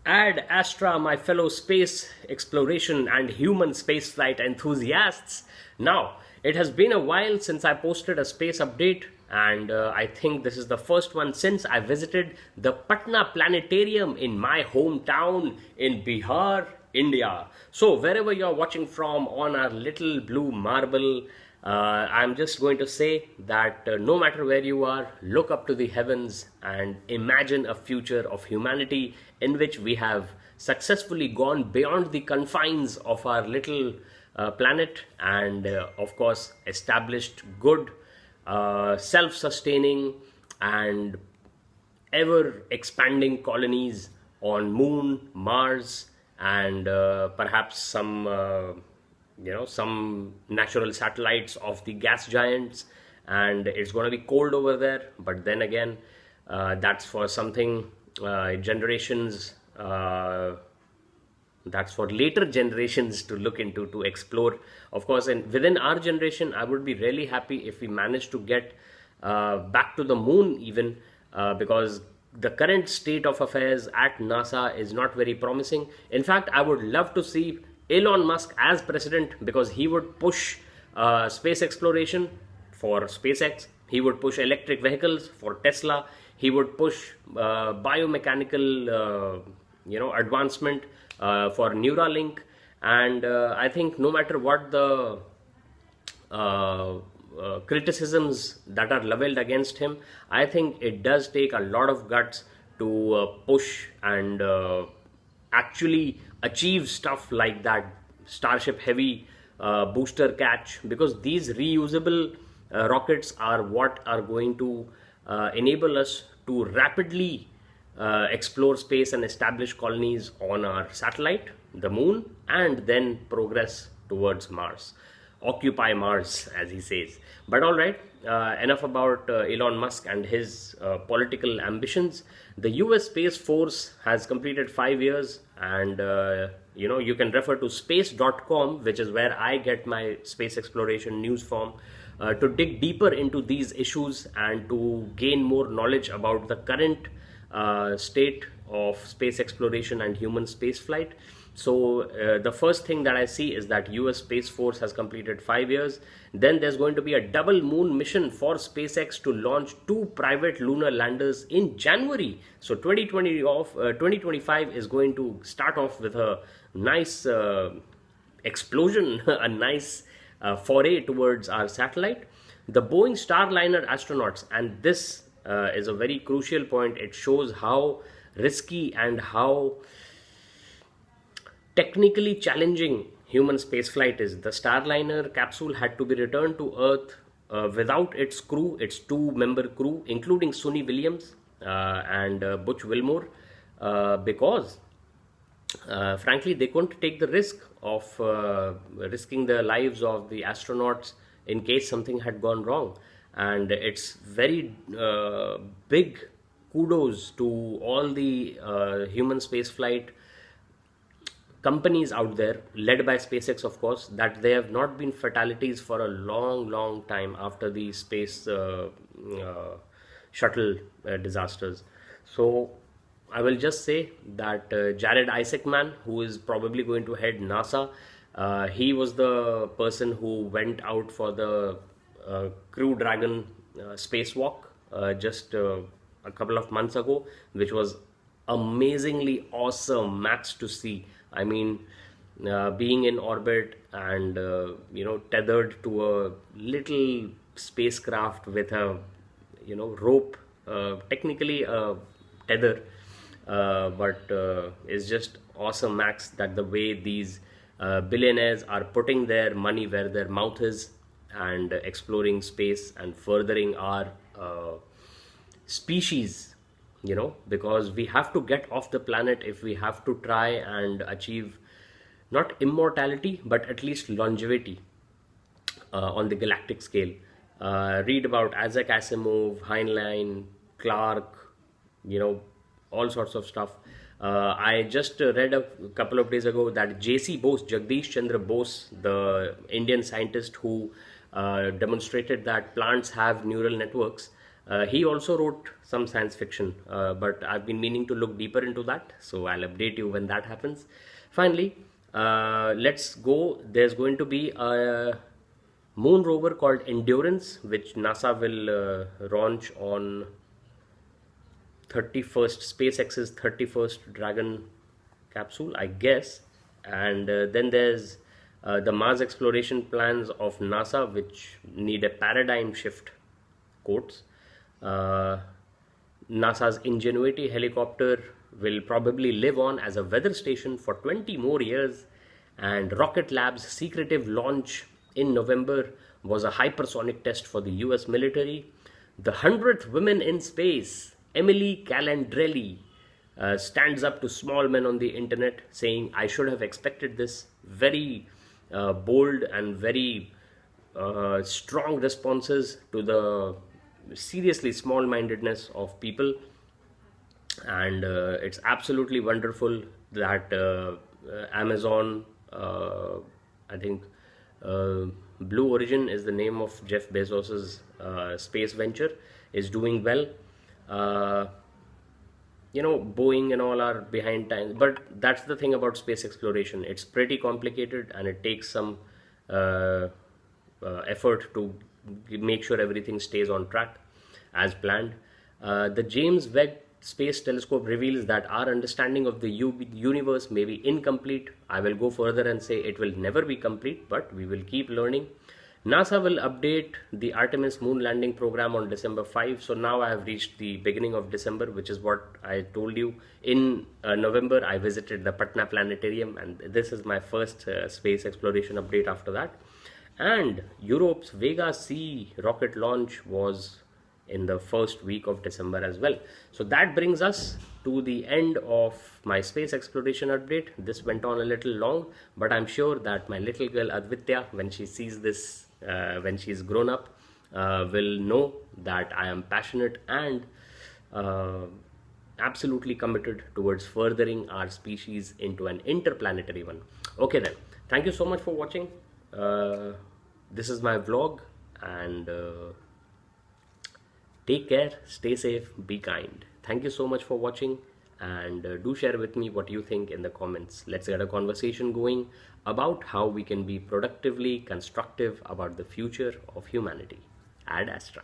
Ad Astra, my fellow space exploration and human spaceflight enthusiasts. Now, it has been a while since I posted a space update, and I think this is the first one since I visited the Patna Planetarium in my hometown in Bihar, India. So, wherever you're watching from on our little blue marble, I'm just going to say that no matter where you are, look up to the heavens and imagine a future of humanity in which we have successfully gone beyond the confines of our little planet and, of course, established good, self sustaining, and ever expanding colonies on Moon, Mars, and perhaps some natural satellites of the gas giants. And it's going to be cold over there, but then again, that's for something generations that's for later generations to look into, to explore, of course. And within our generation, I would be really happy if we manage to get back to the moon even, because the current state of affairs at NASA is not very promising. In fact, I would love to see Elon Musk as president, because he would push space exploration for SpaceX. He would push electric vehicles for Tesla. He would push biomechanical, advancement for Neuralink. And I think no matter what the criticisms that are leveled against him, I think it does take a lot of guts to push and actually achieve stuff like that Starship Heavy booster catch, because these reusable rockets are what are going to enable us to rapidly explore space and establish colonies on our satellite, the moon, and then progress towards Mars. Occupy Mars, as he says. But all right, enough about Elon Musk and his political ambitions. The US Space Force has completed 5 years, and you can refer to space.com, which is where I get my space exploration news from, to dig deeper into these issues and to gain more knowledge about the current state of space exploration and human spaceflight. So the first thing that I see is that US Space Force has completed 5 years. Then there's going to be a double moon mission for SpaceX to launch 2 private lunar landers in January. So 2025 is going to start off with a nice explosion, a nice foray towards our satellite. The Boeing Starliner astronauts, and this is a very crucial point. It shows how risky and how technically challenging human spaceflight is. The Starliner capsule had to be returned to Earth without its crew, its 2-member crew, including Sunny Williams and Butch Wilmore, because frankly, they couldn't take the risk of risking the lives of the astronauts in case something had gone wrong. And it's very big kudos to all the human spaceflight companies out there, led by SpaceX, of course, that there have not been fatalities for a long time after the space shuttle disasters. So I will just say that Jared Isaacman, who is probably going to head NASA, he was the person who went out for the Crew Dragon spacewalk just a couple of months ago, which was amazingly awesome, Max, to see. I mean, being in orbit and tethered to a little spacecraft with a rope, technically a tether, but it's just awesome, Max, that the way these billionaires are putting their money where their mouth is and exploring space and furthering our species, because we have to get off the planet if we have to try and achieve not immortality but at least longevity on the galactic scale. Read about Isaac Asimov, Heinlein, Clark, all sorts of stuff. I just read a couple of days ago that JC Bose, Jagdish Chandra Bose, the Indian scientist who demonstrated that plants have neural networks, He also wrote some science fiction, but I've been meaning to look deeper into that, so I'll update you when that happens. Finally, let's go. There's going to be a moon rover called Endurance, which NASA will launch on 31st, SpaceX's 31st Dragon capsule, I guess. And then there's the Mars exploration plans of NASA, which need a paradigm shift, quotes. NASA's Ingenuity helicopter will probably live on as a weather station for 20 more years, and Rocket Lab's secretive launch in November was a hypersonic test for the US military. The 100th woman in space, Emily Calandrelli, stands up to small men on the internet, saying, I should have expected this. Very bold and very strong responses to the seriously small-mindedness of people. And it's absolutely wonderful that Amazon, I think Blue Origin is the name of Jeff Bezos's space venture, is doing well. Boeing and all are behind times, but that's the thing about space exploration. It's pretty complicated, and it takes some effort to make sure everything stays on track as planned. The James Webb Space Telescope reveals that our understanding of the universe may be incomplete. I will go further and say it will never be complete, but we will keep learning. NASA will update the Artemis moon landing program on December 5. So now I have reached the beginning of December, which is what I told you. In November, I visited the Patna Planetarium, and this is my first space exploration update after that. And Europe's Vega C rocket launch was in the first week of December as well. So that brings us to the end of my space exploration update. This went on a little long, but I'm sure that my little girl Advitya, when she sees this, when she's grown up, will know that I am passionate and absolutely committed towards furthering our species into an interplanetary one. Okay then, thank you so much for watching. This is my vlog, and take care, stay safe, be kind. Thank you so much for watching, and do share with me what you think in the comments. Let's get a conversation going about how we can be productively constructive about the future of humanity. Ad Astra.